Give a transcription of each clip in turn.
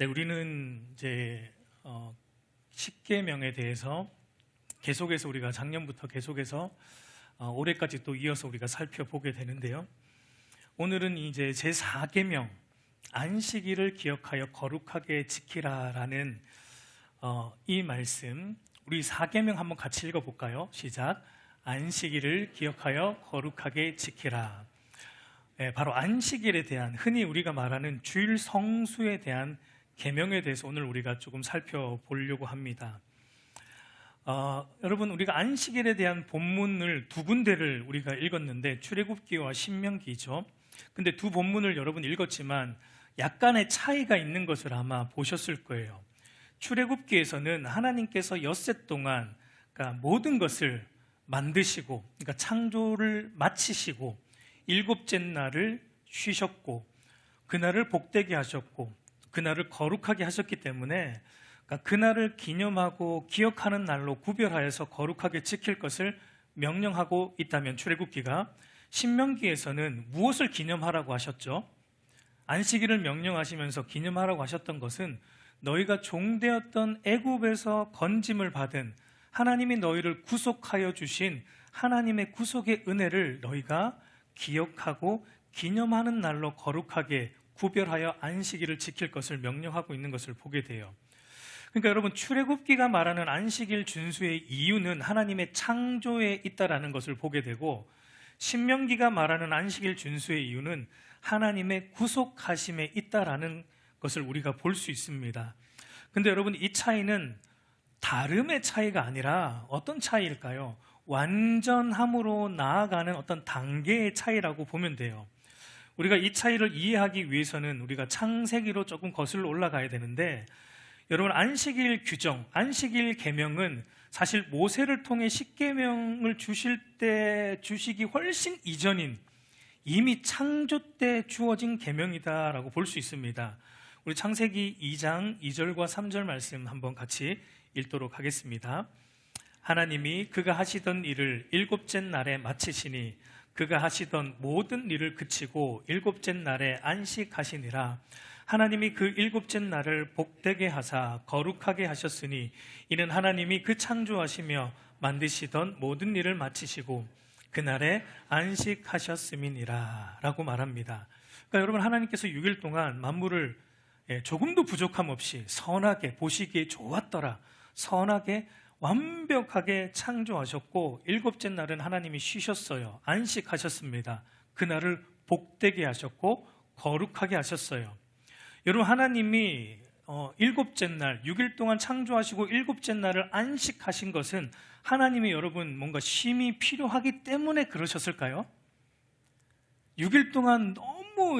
네, 우리는 이제 십계명에 대해서 계속해서 우리가 작년부터 계속해서 올해까지 또 이어서 우리가 살펴보게 되는데요. 오늘은 이제 제4계명 안식일을 기억하여 거룩하게 지키라라는 이 말씀, 우리 4계명 한번 같이 읽어볼까요? 시작. 안식일을 기억하여 거룩하게 지키라. 바로 안식일에 대한, 흔히 우리가 말하는 주일 성수에 대한 계명에 대해서 오늘 우리가 조금 살펴보려고 합니다. 여러분, 우리가 안식일에 대한 본문을 두 군데를 우리가 읽었는데 출애굽기와 신명기죠. 근데 두 본문을 여러분 읽었지만 약간의 차이가 있는 것을 아마 보셨을 거예요. 출애굽기에서는 하나님께서 엿새 동안 모든 것을 만드시고, 그러니까 창조를 마치시고 일곱째 날을 쉬셨고 그날을 복되게 하셨고 그날을 거룩하게 하셨기 때문에 그날을 기념하고 기억하는 날로 구별하여서 거룩하게 지킬 것을 명령하고 있다면, 출애굽기가 신명기에서는 무엇을 기념하라고 하셨죠? 안식일을 명령하시면서 기념하라고 하셨던 것은 너희가 종되었던 애굽에서 건짐을 받은 하나님이 너희를 구속하여 주신 하나님의 구속의 은혜를 너희가 기억하고 기념하는 날로 거룩하게 구별하여 안식일을 지킬 것을 명령하고 있는 것을 보게 돼요. 그러니까 여러분, 출애굽기가 말하는 안식일 준수의 이유는 하나님의 창조에 있다라는 것을 보게 되고, 신명기가 말하는 안식일 준수의 이유는 하나님의 구속하심에 있다라는 것을 우리가 볼 수 있습니다. 근데 여러분, 이 차이는 다름의 차이가 아니라 어떤 차이일까요? 완전함으로 나아가는 어떤 단계의 차이라고 보면 돼요. 우리가 이 차이를 이해하기 위해서는 우리가 창세기로 조금 거슬러 올라가야 되는데, 여러분, 안식일 규정, 안식일 계명은 사실 모세를 통해 십계명을 주시기 훨씬 이전인 이미 창조 때 주어진 계명이다라고 볼 수 있습니다. 우리 창세기 2장 2절과 3절 말씀 한번 같이 읽도록 하겠습니다. 하나님이 그가 하시던 일을 일곱째 날에 마치시니 그가 하시던 모든 일을 그치고 일곱째 날에 안식하시니라. 하나님이 그 일곱째 날을 복되게 하사 거룩하게 하셨으니 이는 하나님이 그 창조하시며 만드시던 모든 일을 마치시고 그날에 안식하셨음이니라 라고 말합니다. 그러니까 여러분, 하나님께서 6일 동안 만물을 조금도 부족함 없이 선하게, 보시기에 좋았더라, 선하게 완벽하게 창조하셨고 일곱째 날은 하나님이 쉬셨어요. 안식하셨습니다. 그날을 복되게 하셨고 거룩하게 하셨어요. 여러분, 하나님이 일곱째 날, 6일 동안 창조하시고 일곱째 날을 안식하신 것은 하나님이 여러분 뭔가 쉼이 필요하기 때문에 그러셨을까요? 6일 동안 너무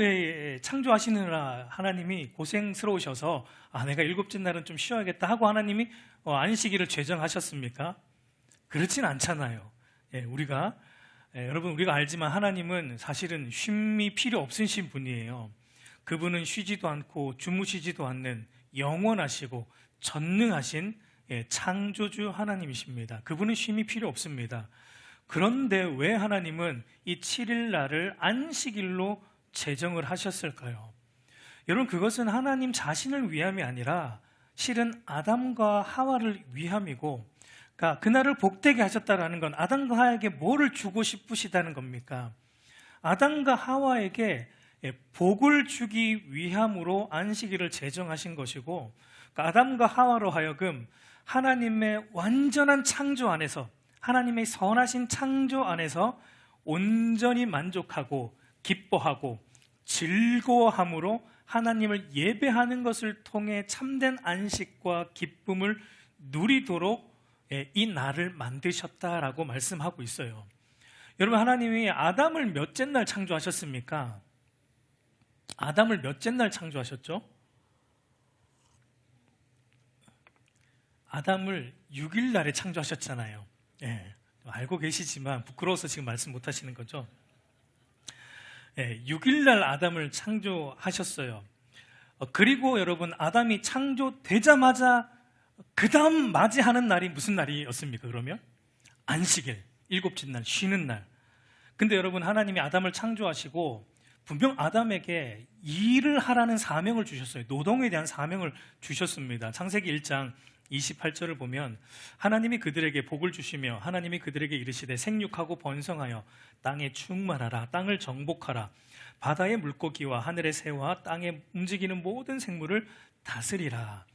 창조하시느라 하나님이 고생스러우셔서 내가 일곱째 날은 좀 쉬어야겠다 하고 하나님이 안식일을 제정하셨습니까? 그렇진 않잖아요. 여러분, 우리가 알지만 하나님은 사실은 쉼이 필요 없으신 분이에요. 그분은 쉬지도 않고 주무시지도 않는 영원하시고 전능하신 창조주 하나님이십니다. 그분은 쉼이 필요 없습니다. 그런데 왜 하나님은 이 7일 날을 안식일로 제정을 하셨을까요? 여러분, 그것은 하나님 자신을 위함이 아니라 실은 아담과 하와를 위함이고, 그러니까 그날을 복되게 하셨다는 건 아담과 하와에게 뭐를 주고 싶으시다는 겁니까? 아담과 하와에게 복을 주기 위함으로 안식일을 제정하신 것이고, 그러니까 아담과 하와로 하여금 하나님의 완전한 창조 안에서, 하나님의 선하신 창조 안에서 온전히 만족하고 기뻐하고 즐거워함으로 하나님을 예배하는 것을 통해 참된 안식과 기쁨을 누리도록 이 날을 만드셨다라고 말씀하고 있어요. 여러분, 하나님이 아담을 몇째 날 창조하셨습니까? 아담을 몇째 날 창조하셨죠? 아담을 6일 날에 창조하셨잖아요. 알고 계시지만 부끄러워서 지금 말씀 못 하시는 거죠? 6일 날 아담을 창조하셨어요. 그리고 여러분, 아담이 창조되자마자 그 다음 맞이하는 날이 무슨 날이었습니까? 그러면 안식일, 일곱째 날, 쉬는 날. 근데 여러분, 하나님이 아담을 창조하시고 분명 아담에게 일을 하라는 사명을 주셨어요. 노동에 대한 사명을 주셨습니다. 창세기 1장 28절을 보면 하나님이 그들에게 복을 주시며 하나님이 그들에게 이르시되 생육하고 번성하여 땅에 충만하라. 땅을 정복하라. 바다의 물고기와 하늘의 새와 땅에 움직이는 모든 생물을 다스리라.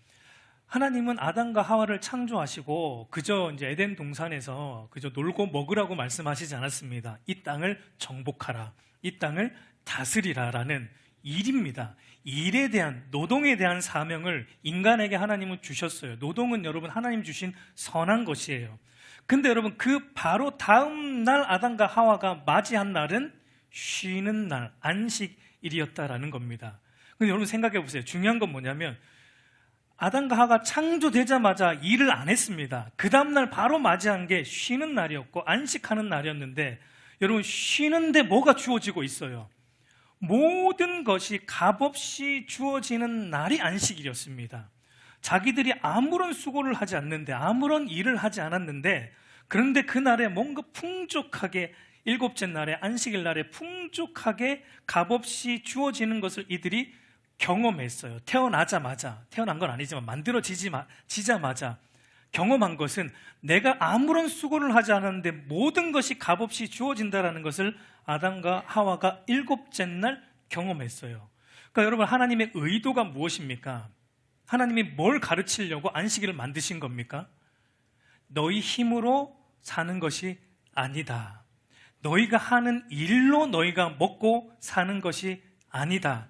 하나님은 아담과 하와를 창조하시고 그저 이제 에덴 동산에서 그저 놀고 먹으라고 말씀하시지 않았습니다. 이 땅을 정복하라. 이 땅을 다스리라라는 일입니다. 일에 대한, 노동에 대한 사명을 인간에게 하나님은 주셨어요. 노동은 여러분 하나님 주신 선한 것이에요. 근데 여러분 그 바로 다음 날 아담과 하와가 맞이한 날은 쉬는 날, 안식일이었다라는 겁니다. 근데 여러분 생각해 보세요. 중요한 건 뭐냐면 아담과 하와가 창조되자마자 일을 안 했습니다. 그 다음날 바로 맞이한 게 쉬는 날이었고 안식하는 날이었는데 여러분 쉬는데 뭐가 주어지고 있어요? 모든 것이 값없이 주어지는 날이 안식일이었습니다. 자기들이 아무런 수고를 하지 않는데 아무런 일을 하지 않았는데 그런데 그날에 뭔가 풍족하게 일곱째 날에 안식일 날에 풍족하게 값없이 주어지는 것을 이들이 경험했어요. 태어나자마자, 태어난 건 아니지만 만들어지자마자 경험한 것은 내가 아무런 수고를 하지 않았는데 모든 것이 값없이 주어진다는 것을 아담과 하와가 일곱째 날 경험했어요. 그러니까 여러분 하나님의 의도가 무엇입니까? 하나님이 뭘 가르치려고 안식일을 만드신 겁니까? 너희 힘으로 사는 것이 아니다. 너희가 하는 일로 너희가 먹고 사는 것이 아니다.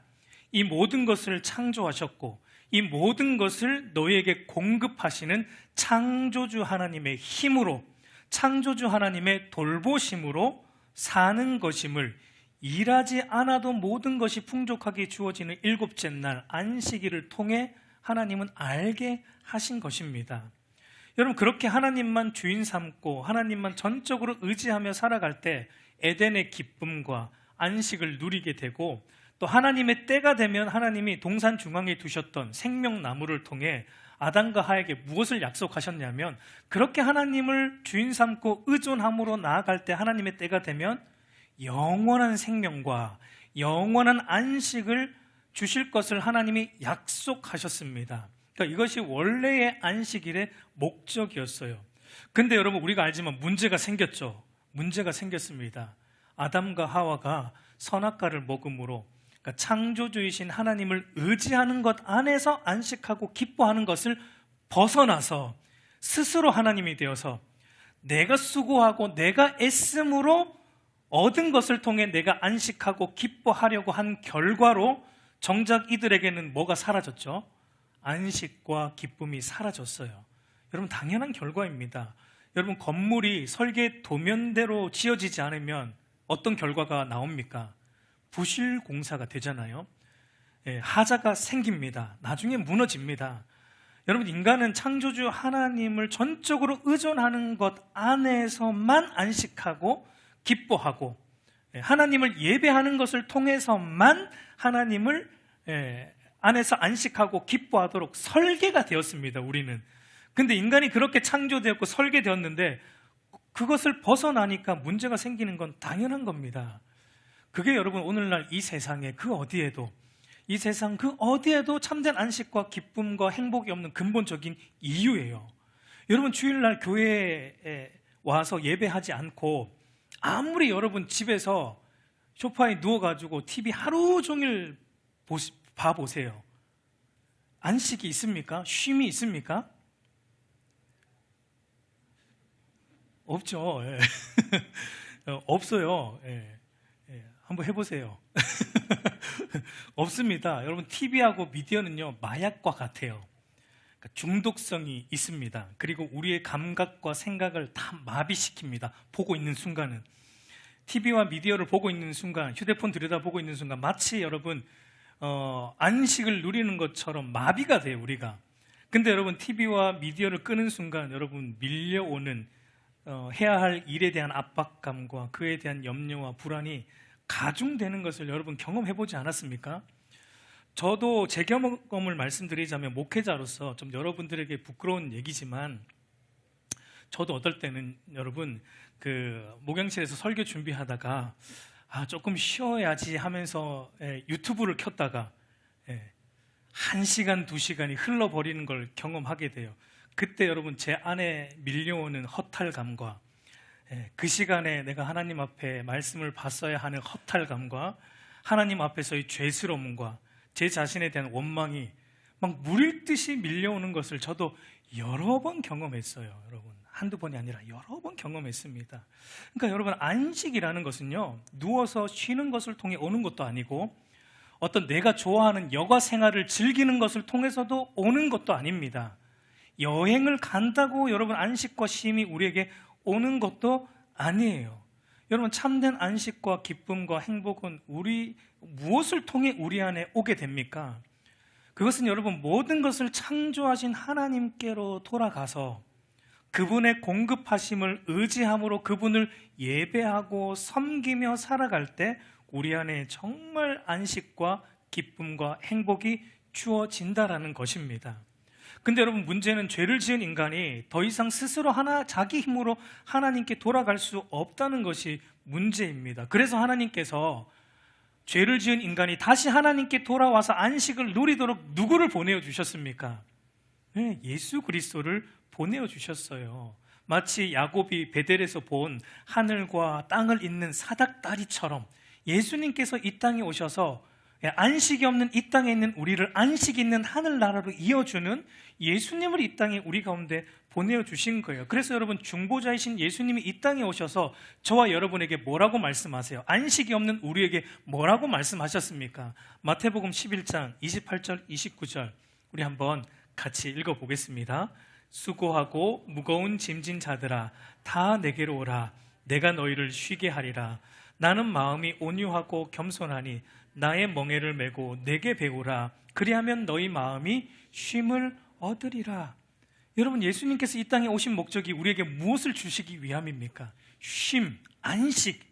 이 모든 것을 창조하셨고 이 모든 것을 너희에게 공급하시는 창조주 하나님의 힘으로, 창조주 하나님의 돌보심으로 사는 것임을, 일하지 않아도 모든 것이 풍족하게 주어지는 일곱째 날 안식일을 통해 하나님은 알게 하신 것입니다. 여러분 그렇게 하나님만 주인 삼고 하나님만 전적으로 의지하며 살아갈 때 에덴의 기쁨과 안식을 누리게 되고 또 하나님의 때가 되면 하나님이 동산 중앙에 두셨던 생명나무를 통해 아담과 하에게 무엇을 약속하셨냐면 그렇게 하나님을 주인 삼고 의존함으로 나아갈 때 하나님의 때가 되면 영원한 생명과 영원한 안식을 주실 것을 하나님이 약속하셨습니다. 그러니까 이것이 원래의 안식일의 목적이었어요. 근데 여러분 우리가 알지만 문제가 생겼죠. 문제가 생겼습니다. 아담과 하와가 선악과를 먹음으로 그러니까 창조주이신 하나님을 의지하는 것 안에서 안식하고 기뻐하는 것을 벗어나서 스스로 하나님이 되어서 내가 수고하고 내가 애씀으로 얻은 것을 통해 내가 안식하고 기뻐하려고 한 결과로 정작 이들에게는 뭐가 사라졌죠? 안식과 기쁨이 사라졌어요. 여러분 당연한 결과입니다. 여러분 건물이 설계 도면대로 지어지지 않으면 어떤 결과가 나옵니까? 부실 공사가 되잖아요. 하자가 생깁니다. 나중에 무너집니다. 여러분 인간은 창조주 하나님을 전적으로 의존하는 것 안에서만 안식하고 기뻐하고 하나님을 예배하는 것을 통해서만 하나님을 안에서 안식하고 기뻐하도록 설계가 되었습니다. 우리는. 근데 인간이 그렇게 창조되었고 설계되었는데 그것을 벗어나니까 문제가 생기는 건 당연한 겁니다. 그게 여러분 오늘날 이 세상에 그 어디에도, 이 세상 그 어디에도 참된 안식과 기쁨과 행복이 없는 근본적인 이유예요. 여러분 주일날 교회에 와서 예배하지 않고 아무리 여러분 집에서 소파에 누워가지고 TV 하루 종일 봐보세요. 안식이 있습니까? 쉼이 있습니까? 없죠. 없어요. 한번 해보세요. 없습니다. 여러분 TV하고 미디어는요 마약과 같아요. 그러니까 중독성이 있습니다. 그리고 우리의 감각과 생각을 다 마비시킵니다. 보고 있는 순간은. TV와 미디어를 보고 있는 순간, 휴대폰 들여다보고 있는 순간 마치 여러분 안식을 누리는 것처럼 마비가 돼요 우리가. 근데 여러분 TV와 미디어를 끄는 순간 여러분 밀려오는 해야 할 일에 대한 압박감과 그에 대한 염려와 불안이 가중되는 것을 여러분 경험해보지 않았습니까? 저도 제 경험을 말씀드리자면 목회자로서 좀 여러분들에게 부끄러운 얘기지만 저도 어떨 때는 여러분 그 목양실에서 설교 준비하다가 조금 쉬어야지 하면서 유튜브를 켰다가 1시간, 2시간이 흘러버리는 걸 경험하게 돼요. 그때 여러분 제 안에 밀려오는 허탈감과 그 시간에 내가 하나님 앞에 말씀을 봤어야 하는 허탈감과 하나님 앞에서의 죄스러움과 제 자신에 대한 원망이 막 물일 듯이 밀려오는 것을 저도 여러 번 경험했어요. 여러분, 한두 번이 아니라 여러 번 경험했습니다. 그러니까 여러분, 안식이라는 것은요, 누워서 쉬는 것을 통해 오는 것도 아니고 어떤 내가 좋아하는 여가 생활을 즐기는 것을 통해서도 오는 것도 아닙니다. 여행을 간다고 여러분 안식과 쉼이 우리에게 오는 것도 아니에요. 여러분, 참된 안식과 기쁨과 행복은 무엇을 통해 우리 안에 오게 됩니까? 그것은 여러분 모든 것을 창조하신 하나님께로 돌아가서 그분의 공급하심을 의지함으로 그분을 예배하고 섬기며 살아갈 때 우리 안에 정말 안식과 기쁨과 행복이 주어진다라는 것입니다. 근데 여러분, 문제는 죄를 지은 인간이 더 이상 스스로 자기 힘으로 하나님께 돌아갈 수 없다는 것이 문제입니다. 그래서 하나님께서 죄를 지은 인간이 다시 하나님께 돌아와서 안식을 누리도록 누구를 보내어 주셨습니까? 예수 그리스도를 보내어 주셨어요. 마치 야곱이 베델에서 본 하늘과 땅을 잇는 사닥다리처럼 예수님께서 이 땅에 오셔서 안식이 없는 이 땅에 있는 우리를 안식 있는 하늘나라로 이어주는 예수님을 이 땅에 우리 가운데 보내어 주신 거예요. 그래서 여러분, 중보자이신 예수님이 이 땅에 오셔서 저와 여러분에게 뭐라고 말씀하세요? 안식이 없는 우리에게 뭐라고 말씀하셨습니까? 마태복음 11장 28절 29절 우리 한번 같이 읽어보겠습니다. 수고하고 무거운 짐진 자들아, 다 내게로 오라. 내가 너희를 쉬게 하리라. 나는 마음이 온유하고 겸손하니 나의 멍에를 메고 내게 배우라. 그리하면 너희 마음이 쉼을 얻으리라. 여러분, 예수님께서 이 땅에 오신 목적이 우리에게 무엇을 주시기 위함입니까? 쉼, 안식,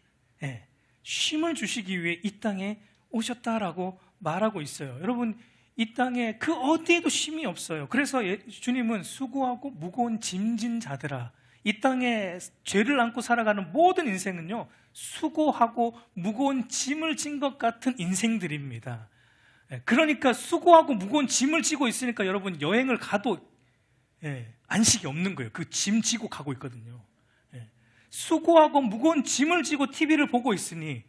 쉼을 주시기 위해 이 땅에 오셨다라고 말하고 있어요. 여러분, 이 땅에 그 어디에도 쉼이 없어요. 그래서 주님은 수고하고 무거운 짐진 자들아, 이 땅에 죄를 안고 살아가는 모든 인생은요, 수고하고 무거운 짐을 진 것 같은 인생들입니다. 그러니까 수고하고 무거운 짐을 지고 있으니까 여러분, 여행을 가도 안식이 없는 거예요. 그 짐 지고 가고 있거든요. 수고하고 무거운 짐을 지고 TV를 보고 있으니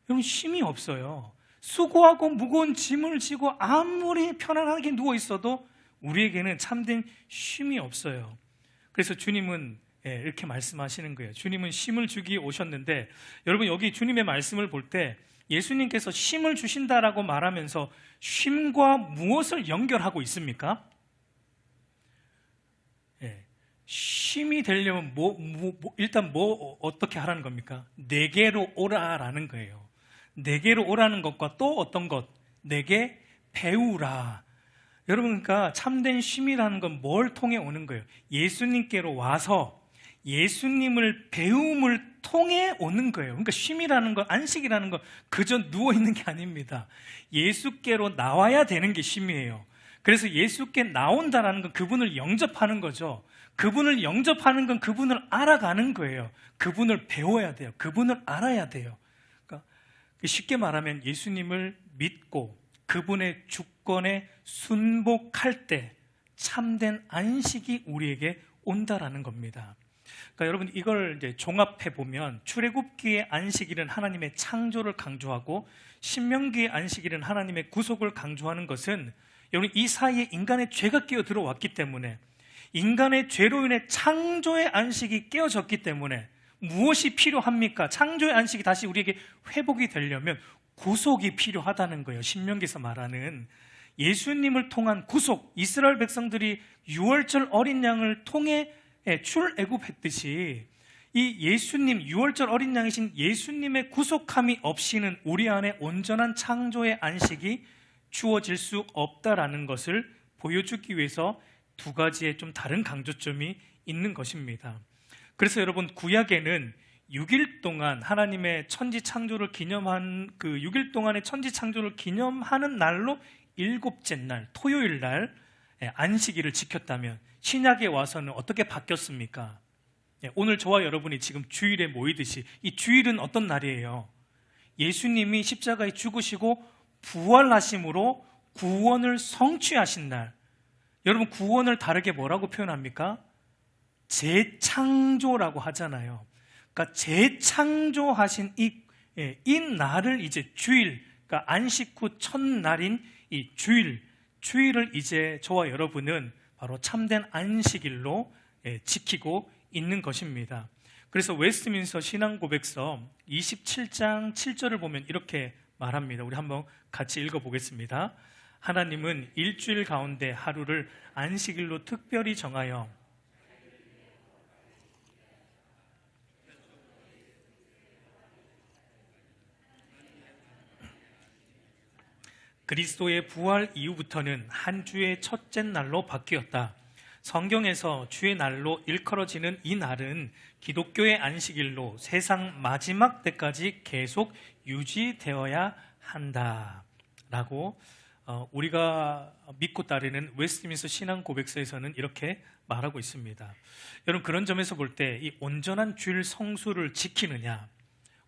여러분, 쉼이 없어요. 수고하고 무거운 짐을 지고 아무리 편안하게 누워 있어도 우리에게는 참된 쉼이 없어요. 그래서 주님은 이렇게 말씀하시는 거예요. 주님은 쉼을 주기 오셨는데, 여러분, 여기 주님의 말씀을 볼 때 예수님께서 쉼을 주신다라고 말하면서 쉼과 무엇을 연결하고 있습니까? 쉼이 되려면 일단 어떻게 하라는 겁니까? 내게로 오라라는 거예요. 내게로 오라는 것과 또 어떤 것? 내게 배우라. 여러분, 그러니까 참된 쉼이라는 건 뭘 통해 오는 거예요? 예수님께로 와서 예수님을 배움을 통해 오는 거예요. 그러니까 쉼이라는 건, 안식이라는 건 그저 누워있는 게 아닙니다. 예수께로 나와야 되는 게 쉼이에요. 그래서 예수께 나온다라는 건 그분을 영접하는 거죠. 그분을 영접하는 건 그분을 알아가는 거예요. 그분을 배워야 돼요. 그분을 알아야 돼요. 그러니까 쉽게 말하면 예수님을 믿고 그분의 주권에 순복할 때 참된 안식이 우리에게 온다라는 겁니다. 그러니까 여러분, 이걸 이제 종합해 보면 출애굽기의 안식일은 하나님의 창조를 강조하고 신명기의 안식일은 하나님의 구속을 강조하는 것은 여러분, 이 사이에 인간의 죄가 끼어 들어왔기 때문에, 인간의 죄로 인해 창조의 안식이 깨어졌기 때문에 무엇이 필요합니까? 창조의 안식이 다시 우리에게 회복이 되려면 구속이 필요하다는 거예요. 신명기에서 말하는 예수님을 통한 구속, 이스라엘 백성들이 유월절 어린 양을 통해 출애굽했듯이 이 예수님, 유월절 어린 양이신 예수님의 구속함이 없이는 우리 안에 온전한 창조의 안식이 주어질 수 없다라는 것을 보여주기 위해서 두 가지의 좀 다른 강조점이 있는 것입니다. 그래서 여러분, 구약에는 6일 동안 하나님의 천지 창조를 기념한 그 6일 동안의 천지 창조를 기념하는 날로 일곱째 날, 토요일 날 안식일을 지켰다면, 신약에 와서는 어떻게 바뀌었습니까? 오늘 저와 여러분이 지금 주일에 모이듯이 이 주일은 어떤 날이에요? 예수님이 십자가에 죽으시고 부활하심으로 구원을 성취하신 날. 여러분, 구원을 다르게 뭐라고 표현합니까? 재창조라고 하잖아요. 그러니까 재창조하신 이 날을 이제 주일, 그러니까 안식 후 첫날인 이 주일을 이제 저와 여러분은 바로 참된 안식일로 지키고 있는 것입니다. 그래서 웨스트민스터 신앙고백서 27장 7절을 보면 이렇게 말합니다. 우리 한번 같이 읽어보겠습니다. 하나님은 일주일 가운데 하루를 안식일로 특별히 정하여 그리스도의 부활 이후부터는 한 주의 첫째 날로 바뀌었다. 성경에서 주의 날로 일컬어지는 이 날은 기독교의 안식일로 세상 마지막 때까지 계속 유지되어야 한다 라고 우리가 믿고 따르는 웨스트민스터 신앙고백서에서는 이렇게 말하고 있습니다. 여러분, 그런 점에서 볼 때 이 온전한 주일 성수를 지키느냐,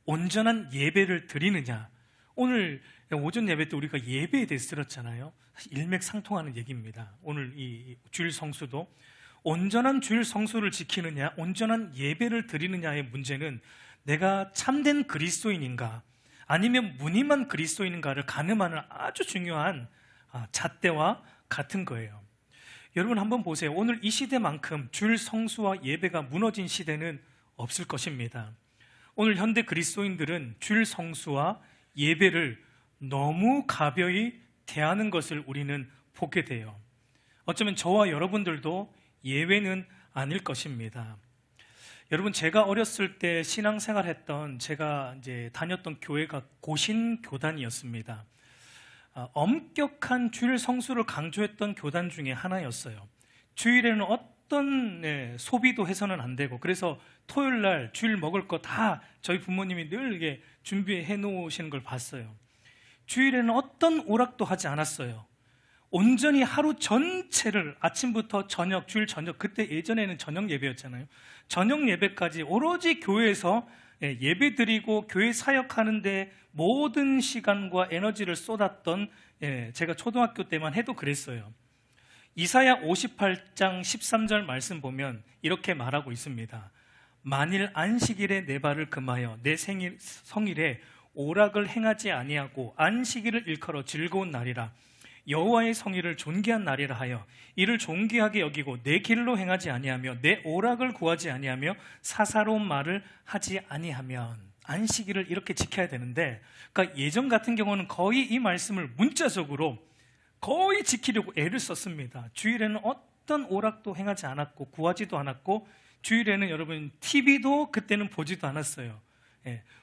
온전한 예배를 드리느냐, 오늘 오전 예배 때 우리가 예배에 대해서 들었잖아요. 사실 일맥상통하는 얘기입니다. 오늘 이 주일 성수도 온전한 주일 성수를 지키느냐, 온전한 예배를 드리느냐의 문제는 내가 참된 그리스도인인가 아니면 무늬만 그리스도인인가를 가늠하는 아주 중요한 잣대와 같은 거예요. 여러분 한번 보세요. 오늘 이 시대만큼 주일 성수와 예배가 무너진 시대는 없을 것입니다. 오늘 현대 그리스도인들은 주일 성수와 예배를 너무 가벼이 대하는 것을 우리는 보게 돼요. 어쩌면 저와 여러분들도 예외는 아닐 것입니다. 여러분, 제가 어렸을 때 신앙생활 했던 제가 이제 다녔던 교회가 고신교단이었습니다. 엄격한 주일 성수를 강조했던 교단 중에 하나였어요. 주일에는 어떤 소비도 해서는 안 되고, 그래서 토요일 날 주일 먹을 거 다 저희 부모님이 늘 이게 준비해 놓으시는 걸 봤어요. 주일에는 어떤 오락도 하지 않았어요. 온전히 하루 전체를 아침부터 저녁, 주일 저녁, 그때 예전에는 저녁 예배였잖아요. 저녁 예배까지 오로지 교회에서 예배 드리고 교회 사역하는데 모든 시간과 에너지를 쏟았던, 제가 초등학교 때만 해도 그랬어요. 이사야 58장 13절 말씀 보면 이렇게 말하고 있습니다. 만일 안식일에 내 발을 금하여 내 성일에 오락을 행하지 아니하고 안식일을 일컬어 즐거운 날이라, 여호와의 성일을 존귀한 날이라 하여 이를 존귀하게 여기고 내 길로 행하지 아니하며 내 오락을 구하지 아니하며 사사로운 말을 하지 아니하면, 안식일을 이렇게 지켜야 되는데, 그러니까 예전 같은 경우는 거의 이 말씀을 문자적으로 거의 지키려고 애를 썼습니다. 주일에는 어떤 오락도 행하지 않았고 구하지도 않았고, 주일에는 여러분 TV도 그때는 보지도 않았어요.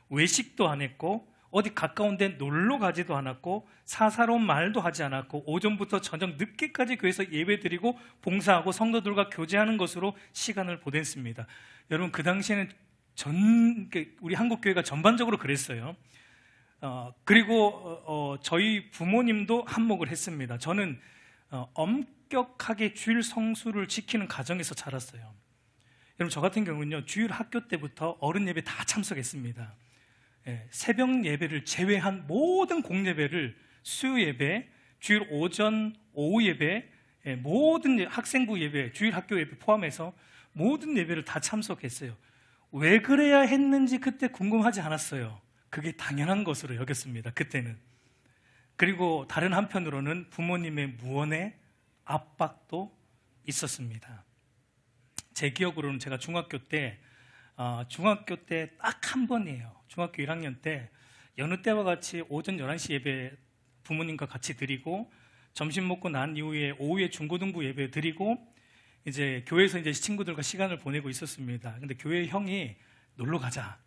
외식도 안 했고 어디 가까운 데 놀러 가지도 않았고 사사로운 말도 하지 않았고 오전부터 저녁 늦게까지 교회에서 예배드리고 봉사하고 성도들과 교제하는 것으로 시간을 보냈습니다. 여러분, 그 당시에는 우리 한국교회가 전반적으로 그랬어요. 그리고 저희 부모님도 한몫을 했습니다. 저는 엄격하게 주일 성수를 지키는 가정에서 자랐어요. 여러분, 저 같은 경우는요, 주일 학교 때부터 어른 예배 다 참석했습니다. 새벽 예배를 제외한 모든 공예배를 수요 예배, 주일 오전, 오후 예배, 모든 학생부 예배, 주일 학교 예배 포함해서 모든 예배를 다 참석했어요. 왜 그래야 했는지 그때 궁금하지 않았어요. 그게 당연한 것으로 여겼습니다, 그때는. 그리고 다른 한편으로는 부모님의 무언의 압박도 있었습니다. 제 기억으로는 제가 중학교 때 딱 한 번이에요. 중학교 1학년 때 여느 때와 같이 오전 11시 예배 부모님과 같이 드리고, 점심 먹고 난 이후에 오후에 중고등부 예배 드리고, 이제 교회에서 이제 친구들과 시간을 보내고 있었습니다. 근데 교회 형이 놀러 가자,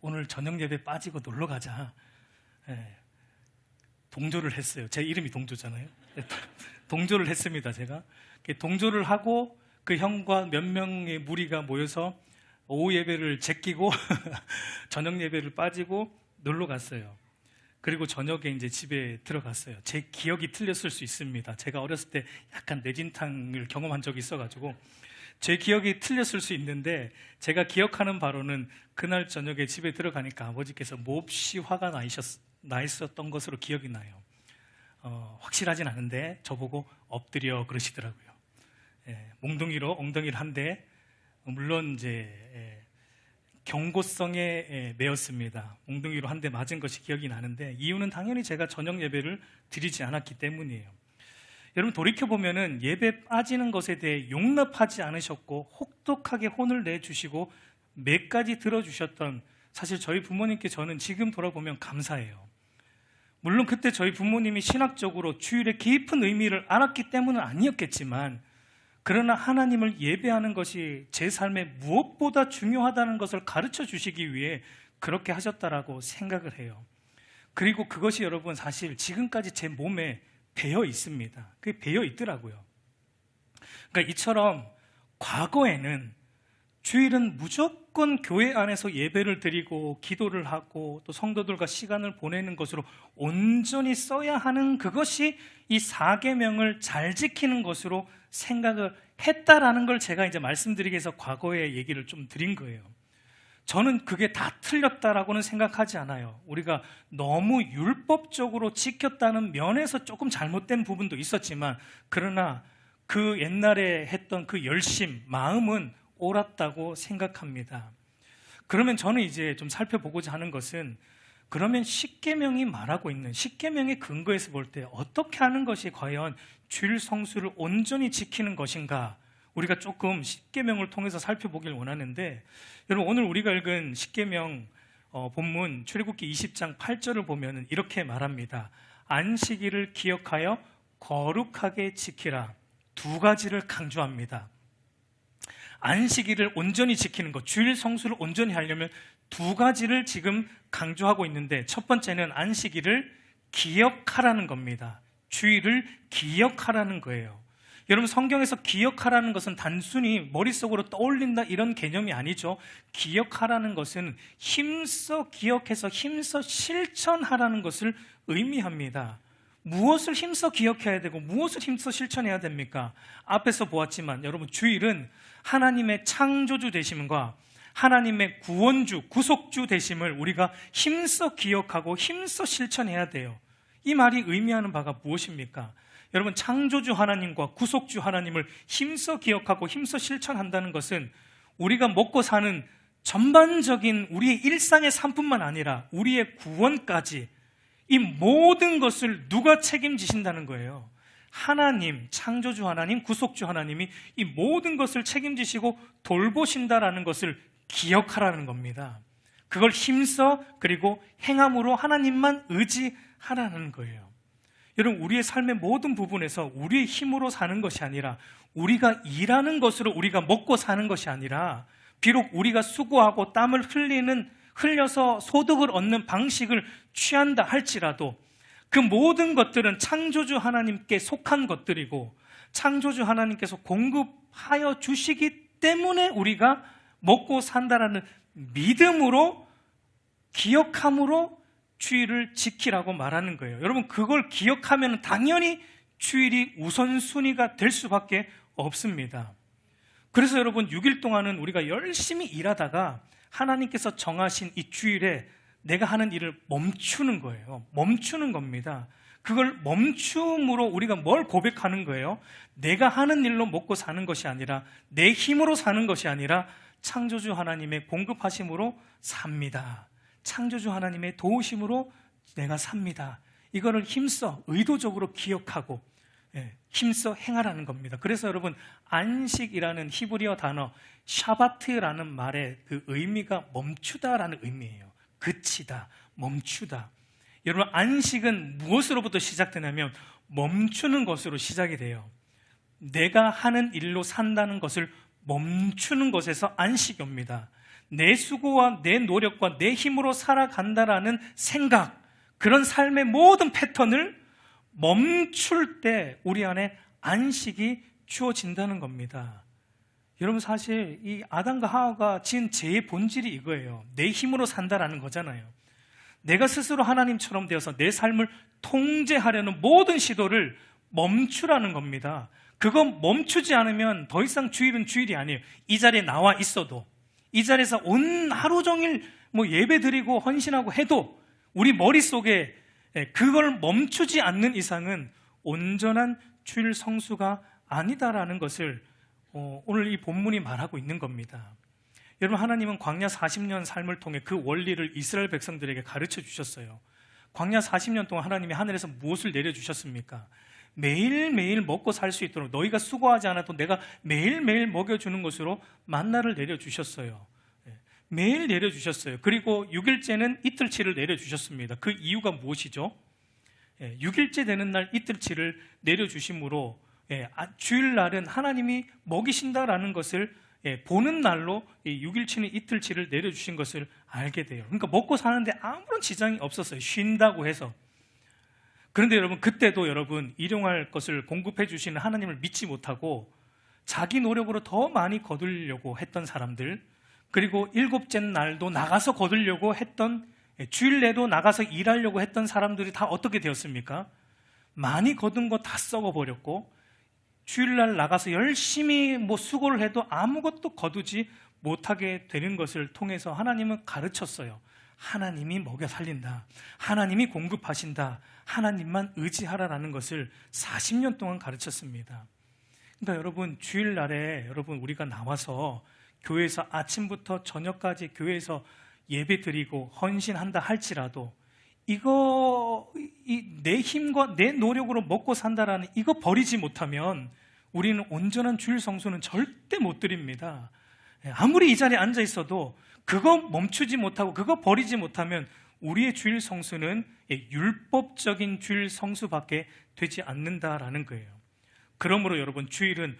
오늘 저녁 예배 빠지고 놀러 가자, 동조를 했어요. 제 이름이 동조잖아요. 동조를 했습니다. 제가 동조를 하고 그 형과 몇 명의 무리가 모여서 오후 예배를 제끼고 저녁 예배를 빠지고 놀러 갔어요. 그리고 저녁에 이제 집에 들어갔어요. 제 기억이 틀렸을 수 있습니다. 제가 어렸을 때 약간 뇌진탕을 경험한 적이 있어가지고 제 기억이 틀렸을 수 있는데 제가 기억하는 바로는 그날 저녁에 집에 들어가니까 아버지께서 몹시 화가 나 있었던 것으로 기억이 나요. 확실하진 않은데 저보고 엎드려 그러시더라고요. 몽둥이로 엉덩이를 한 대, 물론 이제 경고성에 매였습니다. 몽둥이로 한 대 맞은 것이 기억이 나는데 이유는 당연히 제가 저녁 예배를 드리지 않았기 때문이에요. 여러분 돌이켜보면은 예배 빠지는 것에 대해 용납하지 않으셨고 혹독하게 혼을 내주시고 몇 가지 들어주셨던, 사실 저희 부모님께 저는 지금 돌아보면 감사해요. 물론 그때 저희 부모님이 신학적으로 주일의 깊은 의미를 알았기 때문은 아니었겠지만, 그러나 하나님을 예배하는 것이 제 삶에 무엇보다 중요하다는 것을 가르쳐 주시기 위해 그렇게 하셨다라고 생각을 해요. 그리고 그것이 여러분 사실 지금까지 제 몸에 배어 있습니다. 그게 배어 있더라고요. 그러니까 이처럼 과거에는 주일은 무조건 교회 안에서 예배를 드리고 기도를 하고 또 성도들과 시간을 보내는 것으로 온전히 써야 하는, 그것이 이 4계명을 잘 지키는 것으로 생각을 했다라는 걸 제가 이제 말씀드리기 위해서 과거의 얘기를 좀 드린 거예요. 저는 그게 다 틀렸다라고는 생각하지 않아요. 우리가 너무 율법적으로 지켰다는 면에서 조금 잘못된 부분도 있었지만, 그러나 그 옛날에 했던 그 열심, 마음은 옳았다고 생각합니다. 그러면 저는 이제 좀 살펴보고자 하는 것은, 그러면 십계명이 말하고 있는 십계명의 근거에서 볼 때 어떻게 하는 것이 과연 주일 성수를 온전히 지키는 것인가, 우리가 조금 십계명을 통해서 살펴보길 원하는데, 여러분 오늘 우리가 읽은 십계명 본문 출애굽기 20장 8절을 보면 이렇게 말합니다. 안식일을 기억하여 거룩하게 지키라. 두 가지를 강조합니다. 안식일을 온전히 지키는 것, 주일 성수를 온전히 하려면 두 가지를 지금 강조하고 있는데, 첫 번째는 안식일을 기억하라는 겁니다. 주일을 기억하라는 거예요. 여러분 성경에서 기억하라는 것은 단순히 머릿속으로 떠올린다 이런 개념이 아니죠. 기억하라는 것은 힘써 기억해서 힘써 실천하라는 것을 의미합니다. 무엇을 힘써 기억해야 되고 무엇을 힘써 실천해야 됩니까? 앞에서 보았지만 여러분 주일은 하나님의 창조주 되심과 하나님의 구원주, 구속주 되심을 우리가 힘써 기억하고 힘써 실천해야 돼요. 이 말이 의미하는 바가 무엇입니까? 여러분 창조주 하나님과 구속주 하나님을 힘써 기억하고 힘써 실천한다는 것은 우리가 먹고 사는 전반적인 우리의 일상의 삶뿐만 아니라 우리의 구원까지, 이 모든 것을 누가 책임지신다는 거예요? 하나님, 창조주 하나님, 구속주 하나님이 이 모든 것을 책임지시고 돌보신다라는 것을 기억하라는 겁니다. 그걸 힘써 그리고 행함으로 하나님만 의지하라는 거예요. 여러분 우리의 삶의 모든 부분에서 우리의 힘으로 사는 것이 아니라, 우리가 일하는 것으로 우리가 먹고 사는 것이 아니라, 비록 우리가 수고하고 땀을 흘려서 소득을 얻는 방식을 취한다 할지라도 그 모든 것들은 창조주 하나님께 속한 것들이고 창조주 하나님께서 공급하여 주시기 때문에 우리가 먹고 산다라는 믿음으로, 기억함으로 주일을 지키라고 말하는 거예요. 여러분 그걸 기억하면 당연히 주일이 우선순위가 될 수밖에 없습니다. 그래서 여러분 6일 동안은 우리가 열심히 일하다가 하나님께서 정하신 이 주일에 내가 하는 일을 멈추는 거예요. 멈추는 겁니다. 그걸 멈춤으로 우리가 뭘 고백하는 거예요? 내가 하는 일로 먹고 사는 것이 아니라, 내 힘으로 사는 것이 아니라 창조주 하나님의 공급하심으로 삽니다. 창조주 하나님의 도우심으로 내가 삽니다. 이거를 힘써 의도적으로 기억하고 힘써 행하라는 겁니다. 그래서 여러분 안식이라는 히브리어 단어 샤바트라는 말의 그 의미가 멈추다라는 의미예요. 그치다, 멈추다. 여러분 안식은 무엇으로부터 시작되냐면 멈추는 것으로 시작이 돼요. 내가 하는 일로 산다는 것을 멈추는 것에서 안식이 옵니다. 내 수고와 내 노력과 내 힘으로 살아간다라는 생각, 그런 삶의 모든 패턴을 멈출 때 우리 안에 안식이 주어진다는 겁니다. 여러분 사실 이 아담과 하와가 지은 죄의 본질이 이거예요. 내 힘으로 산다라는 거잖아요. 내가 스스로 하나님처럼 되어서 내 삶을 통제하려는 모든 시도를 멈추라는 겁니다. 그거 멈추지 않으면 더 이상 주일은 주일이 아니에요. 이 자리에 나와 있어도, 이 자리에서 온 하루 종일 예배 드리고 헌신하고 해도 우리 머릿속에 그걸 멈추지 않는 이상은 온전한 주일 성수가 아니다라는 것을 오늘 이 본문이 말하고 있는 겁니다. 여러분, 하나님은 광야 40년 삶을 통해 그 원리를 이스라엘 백성들에게 가르쳐 주셨어요. 광야 40년 동안 하나님이 하늘에서 무엇을 내려주셨습니까? 매일매일 먹고 살 수 있도록 너희가 수고하지 않아도 내가 매일매일 먹여주는 것으로 만나를 내려주셨어요. 매일 내려주셨어요. 그리고 6일째는 이틀치를 내려주셨습니다. 그 이유가 무엇이죠? 6일째 되는 날 이틀치를 내려주심으로 주일날은 하나님이 먹이신다라는 것을 보는 날로 6일치는 이틀치를 내려주신 것을 알게 돼요. 그러니까 먹고 사는데 아무런 지장이 없었어요. 쉰다고 해서. 그런데 여러분, 그때도 여러분 일용할 것을 공급해 주시는 하나님을 믿지 못하고 자기 노력으로 더 많이 거두려고 했던 사람들, 그리고 7째 날도 나가서 거두려고 했던, 주일 내도 나가서 일하려고 했던 사람들이 다 어떻게 되었습니까? 많이 거둔 거 다 썩어버렸고, 주일날 나가서 열심히 수고를 해도 아무것도 거두지 못하게 되는 것을 통해서 하나님은 가르쳤어요. 하나님이 먹여 살린다, 하나님이 공급하신다, 하나님만 의지하라라는 것을 40년 동안 가르쳤습니다. 그러니까 여러분, 주일날에 여러분 우리가 나와서 교회에서 아침부터 저녁까지 교회에서 예배 드리고 헌신한다 할지라도 내 힘과 내 노력으로 먹고 산다라는 이거 버리지 못하면 우리는 온전한 주일 성수는 절대 못 드립니다. 아무리 이 자리에 앉아 있어도 그거 멈추지 못하고 그거 버리지 못하면 우리의 주일 성수는 율법적인 주일 성수밖에 되지 않는다라는 거예요. 그러므로 여러분, 주일을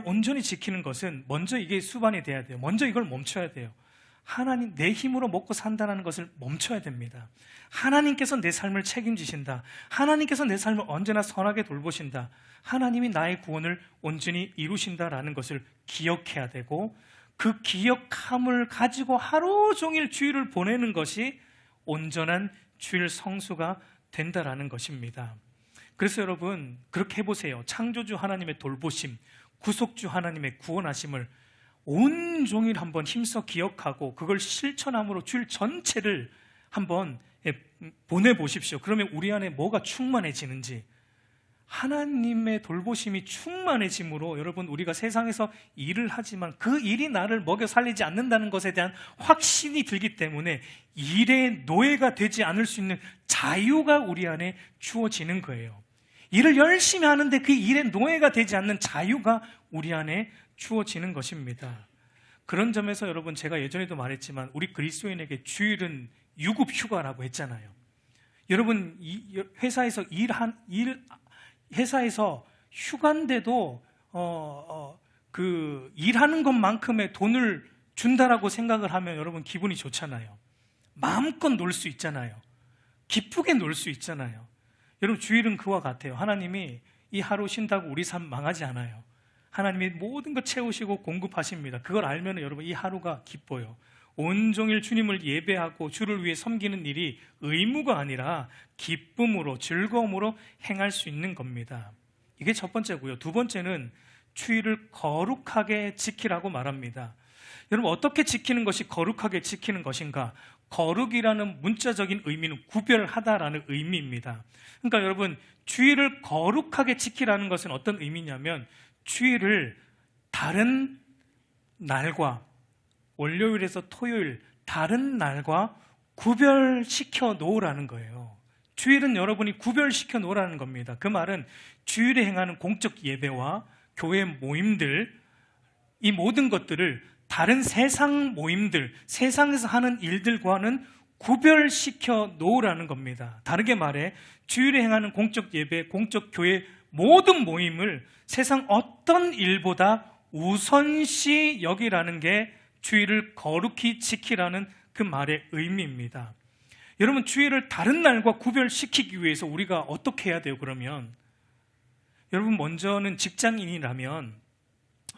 온전히 지키는 것은 먼저 이게 수반이 돼야 돼요. 먼저 이걸 멈춰야 돼요. 하나님, 내 힘으로 먹고 산다는 것을 멈춰야 됩니다. 하나님께서 내 삶을 책임지신다, 하나님께서 내 삶을 언제나 선하게 돌보신다, 하나님이 나의 구원을 온전히 이루신다라는 것을 기억해야 되고, 그 기억함을 가지고 하루 종일 주일을 보내는 것이 온전한 주일 성수가 된다라는 것입니다. 그래서 여러분, 그렇게 해보세요. 창조주 하나님의 돌보심, 구속주 하나님의 구원하심을 온종일 한번 힘써 기억하고 그걸 실천함으로 주일 전체를 한번 보내보십시오. 그러면 우리 안에 뭐가 충만해지는지, 하나님의 돌보심이 충만해짐으로 여러분, 우리가 세상에서 일을 하지만 그 일이 나를 먹여 살리지 않는다는 것에 대한 확신이 들기 때문에 일의 노예가 되지 않을 수 있는 자유가 우리 안에 주어지는 거예요. 일을 열심히 하는데 그 일의 노예가 되지 않는 자유가 우리 안에 주어지는 것입니다. 그런 점에서 여러분, 제가 예전에도 말했지만 우리 그리스도인에게 주일은 유급 휴가라고 했잖아요. 여러분, 회사에서 회사에서 휴가인데도 그 일하는 것만큼의 돈을 준다라고 생각을 하면 여러분 기분이 좋잖아요. 마음껏 놀 수 있잖아요. 기쁘게 놀 수 있잖아요. 여러분, 주일은 그와 같아요. 하나님이 이 하루 쉰다고 우리 삶 망하지 않아요. 하나님이 모든 것 채우시고 공급하십니다. 그걸 알면 여러분, 이 하루가 기뻐요. 온종일 주님을 예배하고 주를 위해 섬기는 일이 의무가 아니라 기쁨으로, 즐거움으로 행할 수 있는 겁니다. 이게 첫 번째고요. 두 번째는 주일을 거룩하게 지키라고 말합니다. 여러분, 어떻게 지키는 것이 거룩하게 지키는 것인가? 거룩이라는 문자적인 의미는 구별하다라는 의미입니다. 그러니까 여러분, 주일을 거룩하게 지키라는 것은 어떤 의미냐면, 주일을 다른 날과, 월요일에서 토요일 다른 날과 구별시켜 놓으라는 거예요. 주일은 여러분이 구별시켜 놓으라는 겁니다. 그 말은 주일에 행하는 공적 예배와 교회 모임들, 이 모든 것들을 다른 세상 모임들, 세상에서 하는 일들과는 구별시켜 놓으라는 겁니다. 다르게 말해 주일에 행하는 공적 예배, 공적 교회 모든 모임을 세상 어떤 일보다 우선시 여기라는 게 주일을 거룩히 지키라는 그 말의 의미입니다. 여러분, 주일을 다른 날과 구별시키기 위해서 우리가 어떻게 해야 돼요? 그러면 여러분, 먼저는 직장인이라면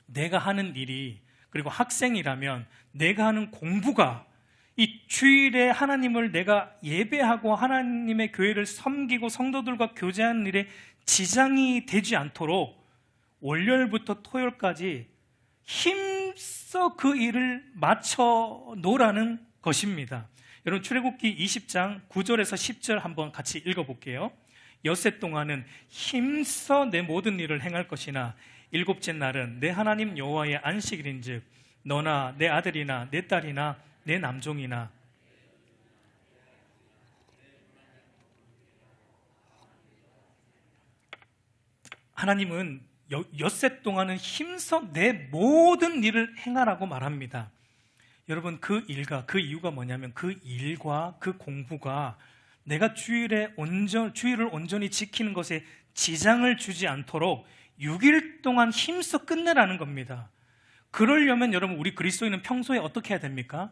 내가 하는 일이, 그리고 학생이라면 내가 하는 공부가 이 주일에 하나님을 내가 예배하고 하나님의 교회를 섬기고 성도들과 교제하는 일에 지장이 되지 않도록 월요일부터 토요일까지 힘써 그 일을 맞춰 놓으라는 것입니다. 여러분, 출애굽기 20장 9절에서 10절 한번 같이 읽어볼게요. 엿새 동안은 힘써 내 모든 일을 행할 것이나 일곱째 날은 내 하나님 여호와의 안식일인즉 너나 내 아들이나 내 딸이나 내 남종이나 하나님은 엿새 동안은 힘써 내 모든 일을 행하라고 말합니다. 여러분, 그 일과 그 이유가 뭐냐면 그 일과 그 공부가 내가 주일을 온전히 지키는 것에 지장을 주지 않도록 6일 동안 힘써 끝내라는 겁니다. 그러려면 여러분, 우리 그리스도인은 평소에 어떻게 해야 됩니까?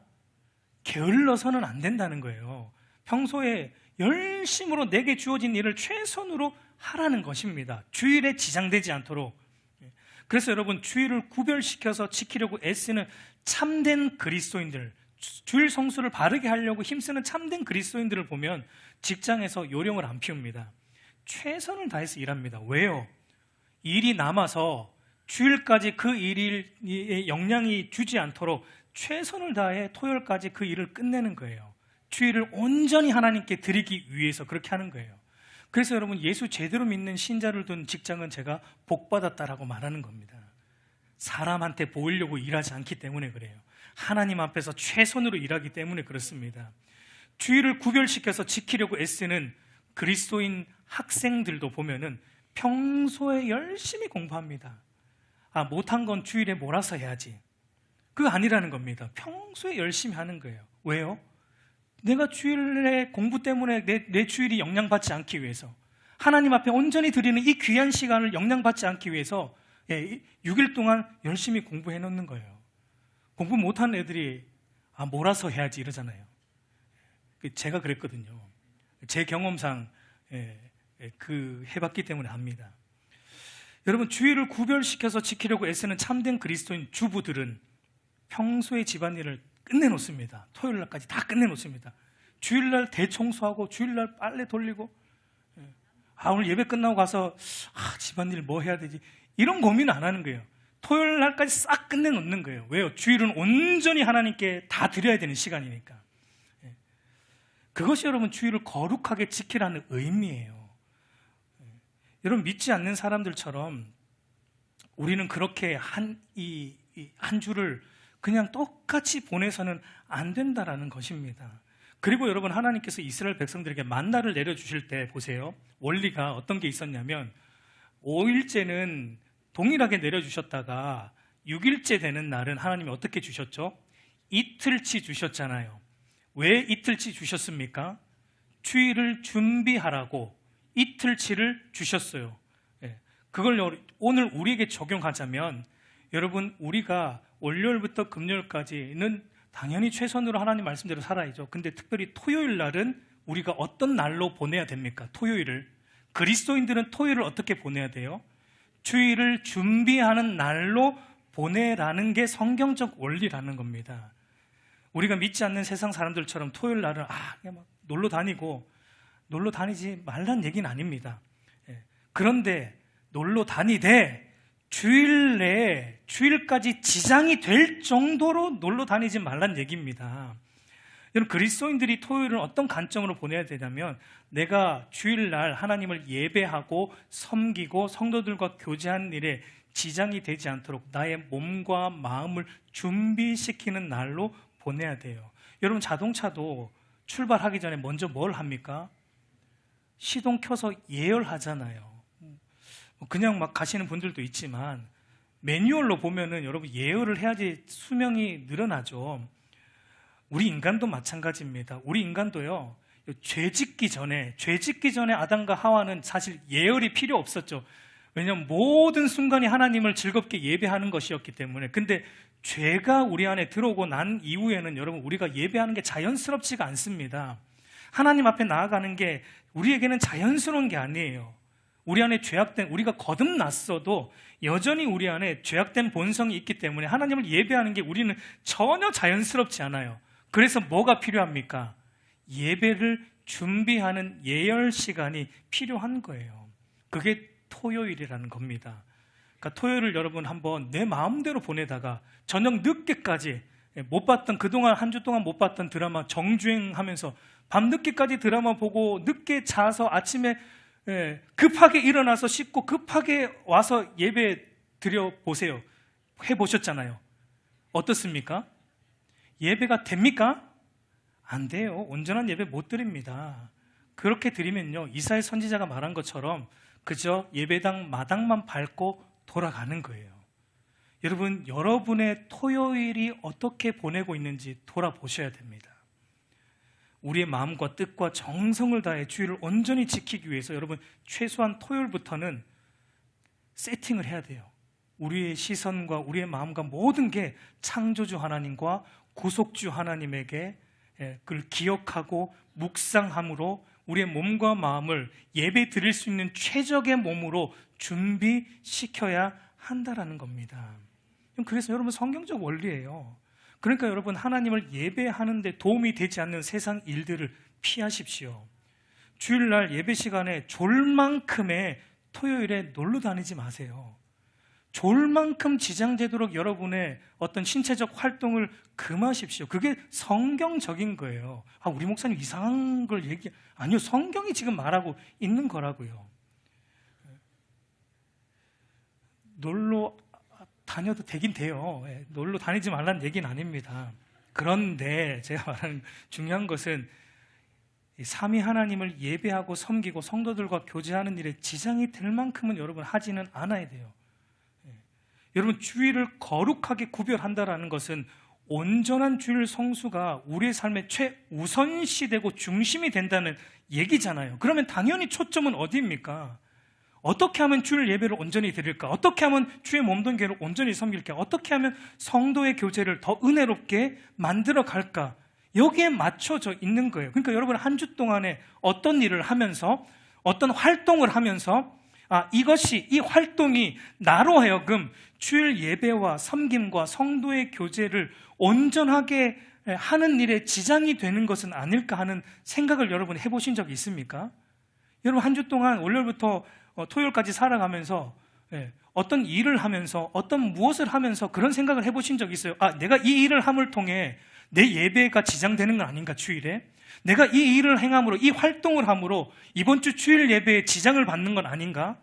게을러서는 안 된다는 거예요. 평소에 열심으로 내게 주어진 일을 최선으로 하라는 것입니다. 주일에 지장되지 않도록. 그래서 여러분, 주일을 구별시켜서 지키려고 애쓰는 참된 그리스도인들, 주일 성수를 바르게 하려고 힘쓰는 참된 그리스도인들을 보면 직장에서 요령을 안 피웁니다. 최선을 다해서 일합니다. 왜요? 일이 남아서 주일까지 그 일에 영향이 주지 않도록 최선을 다해 토요일까지 그 일을 끝내는 거예요. 주일을 온전히 하나님께 드리기 위해서 그렇게 하는 거예요. 그래서 여러분, 예수 제대로 믿는 신자를 둔 직장은 제가 복받았다라고 말하는 겁니다. 사람한테 보이려고 일하지 않기 때문에 그래요. 하나님 앞에서 최선으로 일하기 때문에 그렇습니다. 주일을 구별시켜서 지키려고 애쓰는 그리스도인 학생들도 보면은 평소에 열심히 공부합니다. 못한 건 주일에 몰아서 해야지. 그거 아니라는 겁니다. 평소에 열심히 하는 거예요. 왜요? 내가 주일에 공부 때문에 내 주일이 영향받지 않기 위해서, 하나님 앞에 온전히 드리는 이 귀한 시간을 영향받지 않기 위해서 6일 동안 열심히 공부해 놓는 거예요. 공부 못하는 애들이 몰아서 해야지 이러잖아요. 제가 그랬거든요. 제 경험상 해봤기 때문에 압니다. 여러분, 주일을 구별시켜서 지키려고 애쓰는 참된 그리스도인 주부들은 평소에 집안일을 끝내놓습니다. 토요일날까지 다 끝내놓습니다. 주일날 대청소하고 주일날 빨래 돌리고, 오늘 예배 끝나고 가서 집안일 뭐 해야 되지, 이런 고민 안 하는 거예요. 토요일날까지 싹 끝내놓는 거예요. 왜요? 주일은 온전히 하나님께 다 드려야 되는 시간이니까. 그것이 여러분, 주일을 거룩하게 지키라는 의미예요. 여러분, 믿지 않는 사람들처럼 우리는 그렇게 한 주를 그냥 똑같이 보내서는 안 된다라는 것입니다. 그리고 여러분, 하나님께서 이스라엘 백성들에게 만나를 내려주실 때 보세요. 원리가 어떤 게 있었냐면 5일째는 동일하게 내려주셨다가 6일째 되는 날은 하나님이 어떻게 주셨죠? 이틀치 주셨잖아요. 왜 이틀치 주셨습니까? 주일을 준비하라고 이틀치를 주셨어요. 그걸 오늘 우리에게 적용하자면, 여러분, 우리가 월요일부터 금요일까지는 당연히 최선으로 하나님 말씀대로 살아야죠. 근데 특별히 토요일 날은 우리가 어떤 날로 보내야 됩니까? 토요일을. 그리스도인들은 토요일을 어떻게 보내야 돼요? 주일을 준비하는 날로 보내라는 게 성경적 원리라는 겁니다. 우리가 믿지 않는 세상 사람들처럼 토요일 날은 그냥 막 놀러 다니지 말란 얘기는 아닙니다. 그런데 놀러 다니되 주일 내에 주일까지 지장이 될 정도로 놀러 다니지 말란 얘기입니다. 여러분, 그리스도인들이 토요일은 어떤 관점으로 보내야 되냐면, 내가 주일날 하나님을 예배하고 섬기고 성도들과 교제하는 일에 지장이 되지 않도록 나의 몸과 마음을 준비시키는 날로 보내야 돼요. 여러분, 자동차도 출발하기 전에 먼저 뭘 합니까? 시동 켜서 예열하잖아요. 그냥 막 가시는 분들도 있지만 매뉴얼로 보면은 여러분, 예열을 해야지 수명이 늘어나죠. 우리 인간도 마찬가지입니다. 우리 인간도요, 죄 짓기 전에 아담과 하와는 사실 예열이 필요 없었죠. 왜냐하면 모든 순간이 하나님을 즐겁게 예배하는 것이었기 때문에. 근데 죄가 우리 안에 들어오고 난 이후에는 여러분, 우리가 예배하는 게 자연스럽지가 않습니다. 하나님 앞에 나아가는 게 우리에게는 자연스러운 게 아니에요. 우리 안에 우리가 거듭났어도 여전히 우리 안에 죄악된 본성이 있기 때문에 하나님을 예배하는 게 우리는 전혀 자연스럽지 않아요. 그래서 뭐가 필요합니까? 예배를 준비하는 예열 시간이 필요한 거예요. 그게 토요일이라는 겁니다. 그러니까 토요일을 여러분 한번 내 마음대로 보내다가 저녁 늦게까지 못 봤던, 그동안 한 주 동안 못 봤던 드라마 정주행하면서 밤늦게까지 드라마 보고 늦게 자서 아침에 급하게 일어나서 씻고 급하게 와서 예배 드려 보세요. 해보셨잖아요. 어떻습니까? 예배가 됩니까? 안 돼요. 온전한 예배 못 드립니다. 그렇게 드리면요, 이사야 선지자가 말한 것처럼 그저 예배당 마당만 밟고 돌아가는 거예요. 여러분, 여러분의 토요일이 어떻게 보내고 있는지 돌아보셔야 됩니다. 우리의 마음과 뜻과 정성을 다해 주일을 온전히 지키기 위해서 여러분, 최소한 토요일부터는 세팅을 해야 돼요. 우리의 시선과 우리의 마음과 모든 게 창조주 하나님과 구속주 하나님에게 그걸 기억하고 묵상함으로 우리의 몸과 마음을 예배 드릴 수 있는 최적의 몸으로 준비시켜야 한다라는 겁니다. 그래서 여러분, 성경적 원리예요. 그러니까 여러분, 하나님을 예배하는 데 도움이 되지 않는 세상 일들을 피하십시오. 주일날 예배 시간에 졸만큼의 토요일에 놀러 다니지 마세요. 졸만큼 지장되도록 여러분의 어떤 신체적 활동을 금하십시오. 그게 성경적인 거예요. 우리 목사님 이상한 걸 아니요, 성경이 지금 말하고 있는 거라고요. 놀러 다녀도 되긴 돼요. 놀러 다니지 말라는 얘기는 아닙니다. 그런데 제가 말하는 중요한 것은 삼위 하나님을 예배하고 섬기고 성도들과 교제하는 일에 지장이 될 만큼은 여러분 하지는 않아야 돼요. 여러분, 주일을 거룩하게 구별한다라는 것은 온전한 주일 성수가 우리의 삶의 최우선시되고 중심이 된다는 얘기잖아요. 그러면 당연히 초점은 어디입니까? 어떻게 하면 주일 예배를 온전히 드릴까? 어떻게 하면 주의 몸된 교회를 온전히 섬길까? 어떻게 하면 성도의 교제를 더 은혜롭게 만들어 갈까? 여기에 맞춰져 있는 거예요. 그러니까 여러분, 한 주 동안에 어떤 일을 하면서, 어떤 활동을 하면서 이 활동이 나로 하여금 주일 예배와 섬김과 성도의 교제를 온전하게 하는 일에 지장이 되는 것은 아닐까 하는 생각을 여러분 해보신 적이 있습니까? 여러분, 한 주 동안 월요일부터 토요일까지 살아가면서 어떤 일을 하면서 어떤 무엇을 하면서 그런 생각을 해보신 적이 있어요? 내가 이 일을 함을 통해 내 예배가 지장되는 건 아닌가, 주일에? 내가 이 일을 행함으로, 이 활동을 함으로 이번 주 주일 예배에 지장을 받는 건 아닌가?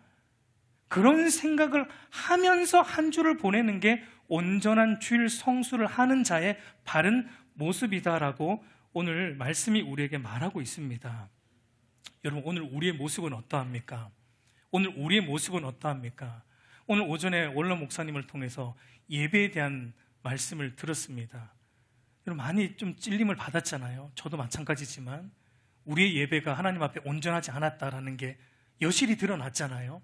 그런 생각을 하면서 한 주를 보내는 게 온전한 주일 성수를 하는 자의 바른 모습이다라고 오늘 말씀이 우리에게 말하고 있습니다. 여러분, 오늘 우리의 모습은 어떠합니까? 오늘 우리의 모습은 어떠합니까? 오늘 오전에 원로 목사님을 통해서 예배에 대한 말씀을 들었습니다. 여러분, 많이 좀 찔림을 받았잖아요. 저도 마찬가지지만 우리의 예배가 하나님 앞에 온전하지 않았다라는 게 여실히 드러났잖아요.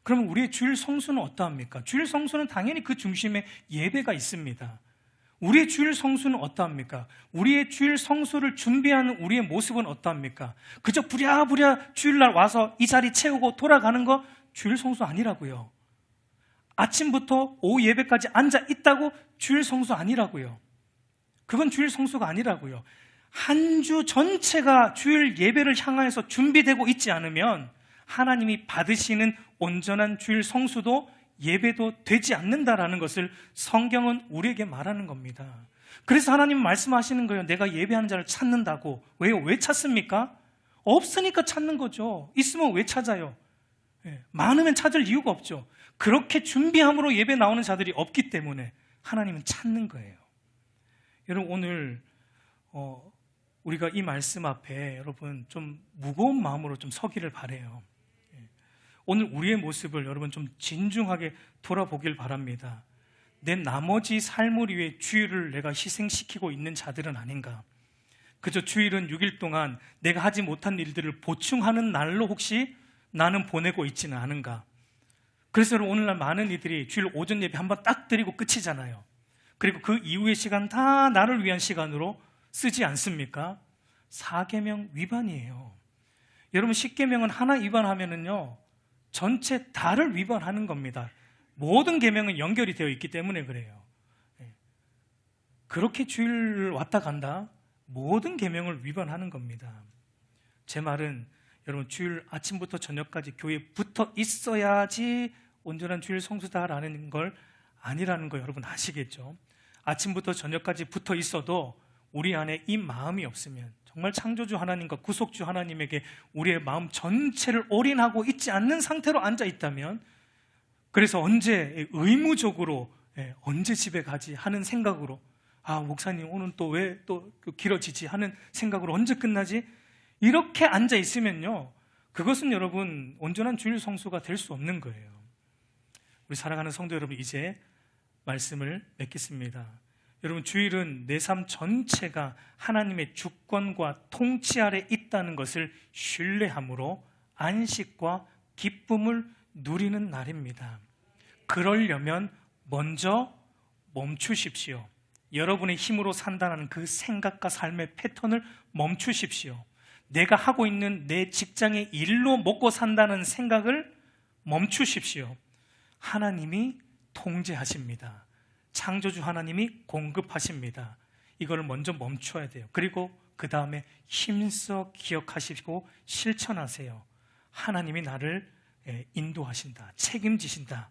그러면 우리의 주일 성수는 어떠합니까? 주일 성수는 당연히 그 중심에 예배가 있습니다. 우리의 주일 성수는 어떠합니까? 우리의 주일 성수를 준비하는 우리의 모습은 어떠합니까? 그저 부랴부랴 주일날 와서 이 자리 채우고 돌아가는 거 주일 성수 아니라고요. 아침부터 오후 예배까지 앉아 있다고 주일 성수 아니라고요. 그건 주일 성수가 아니라고요. 한 주 전체가 주일 예배를 향하여서 준비되고 있지 않으면 하나님이 받으시는 온전한 주일 성수도 예배도 되지 않는다라는 것을 성경은 우리에게 말하는 겁니다. 그래서 하나님은 말씀하시는 거예요. 내가 예배하는 자를 찾는다고. 왜요? 왜 찾습니까? 없으니까 찾는 거죠. 있으면 왜 찾아요? 많으면 찾을 이유가 없죠. 그렇게 준비함으로 예배 나오는 자들이 없기 때문에 하나님은 찾는 거예요. 여러분, 오늘 우리가 이 말씀 앞에 여러분 좀 무거운 마음으로 좀 서기를 바라요. 오늘 우리의 모습을 여러분 좀 진중하게 돌아보길 바랍니다. 내 나머지 삶을 위해 주일을 내가 희생시키고 있는 자들은 아닌가? 그저 주일은 6일 동안 내가 하지 못한 일들을 보충하는 날로 혹시 나는 보내고 있지는 않은가? 그래서 오늘날 많은 이들이 주일 오전 예배 한번 딱 드리고 끝이잖아요. 그리고 그 이후의 시간 다 나를 위한 시간으로 쓰지 않습니까? 4계명 위반이에요. 여러분, 10계명은 하나 위반하면은요 전체 다를 위반하는 겁니다. 모든 계명은 연결이 되어 있기 때문에 그래요. 그렇게 주일 왔다 간다 모든 계명을 위반하는 겁니다. 제 말은 여러분, 주일 아침부터 저녁까지 교회에 붙어 있어야지 온전한 주일 성수다라는 걸 아니라는 거 여러분 아시겠죠? 아침부터 저녁까지 붙어 있어도 우리 안에 이 마음이 없으면, 정말 창조주 하나님과 구속주 하나님에게 우리의 마음 전체를 올인하고 있지 않는 상태로 앉아 있다면, 그래서 언제 의무적으로 언제 집에 가지 하는 생각으로, 목사님 오늘 또 왜 또 길어지지 하는 생각으로 언제 끝나지, 이렇게 앉아 있으면요, 그것은 여러분 온전한 주일 성수가 될 수 없는 거예요. 우리 사랑하는 성도 여러분, 이제 말씀을 맺겠습니다. 여러분, 주일은 내 삶 전체가 하나님의 주권과 통치 아래 있다는 것을 신뢰함으로 안식과 기쁨을 누리는 날입니다. 그러려면 먼저 멈추십시오. 여러분의 힘으로 산다는 그 생각과 삶의 패턴을 멈추십시오. 내가 하고 있는 내 직장의 일로 먹고 산다는 생각을 멈추십시오. 하나님이 통제하십니다. 창조주 하나님이 공급하십니다. 이걸 먼저 멈춰야 돼요. 그리고 그 다음에 힘써 기억하시고 실천하세요. 하나님이 나를 인도하신다, 책임지신다.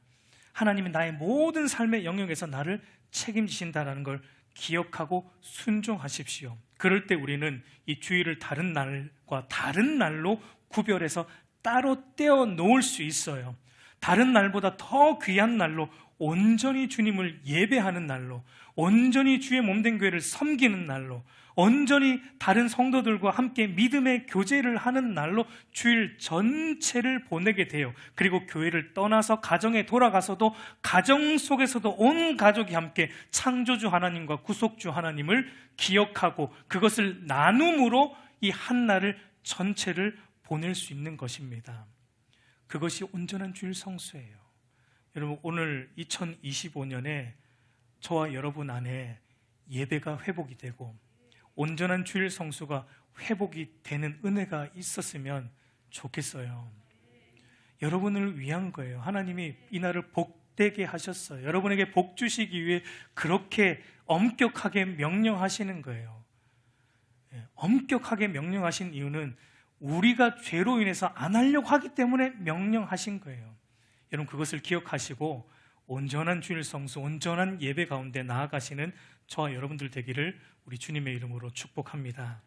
하나님이 나의 모든 삶의 영역에서 나를 책임지신다는 걸 기억하고 순종하십시오. 그럴 때 우리는 이 주일을 다른 날과 다른 날로 구별해서 따로 떼어 놓을 수 있어요. 다른 날보다 더 귀한 날로, 온전히 주님을 예배하는 날로, 온전히 주의 몸된 교회를 섬기는 날로, 온전히 다른 성도들과 함께 믿음의 교제를 하는 날로 주일 전체를 보내게 돼요. 그리고 교회를 떠나서 가정에 돌아가서도 가정 속에서도 온 가족이 함께 창조주 하나님과 구속주 하나님을 기억하고 그것을 나눔으로 이 한 날을 전체를 보낼 수 있는 것입니다. 그것이 온전한 주일 성수예요. 여러분, 오늘 2025년에 저와 여러분 안에 예배가 회복이 되고 온전한 주일 성수가 회복이 되는 은혜가 있었으면 좋겠어요. 여러분을 위한 거예요. 하나님이 이 날을 복되게 하셨어요. 여러분에게 복 주시기 위해 그렇게 엄격하게 명령하시는 거예요. 엄격하게 명령하신 이유는 우리가 죄로 인해서 안 하려고 하기 때문에 명령하신 거예요. 여러분, 그것을 기억하시고 온전한 주일 성수, 온전한 예배 가운데 나아가시는 저와 여러분들 되기를 우리 주님의 이름으로 축복합니다.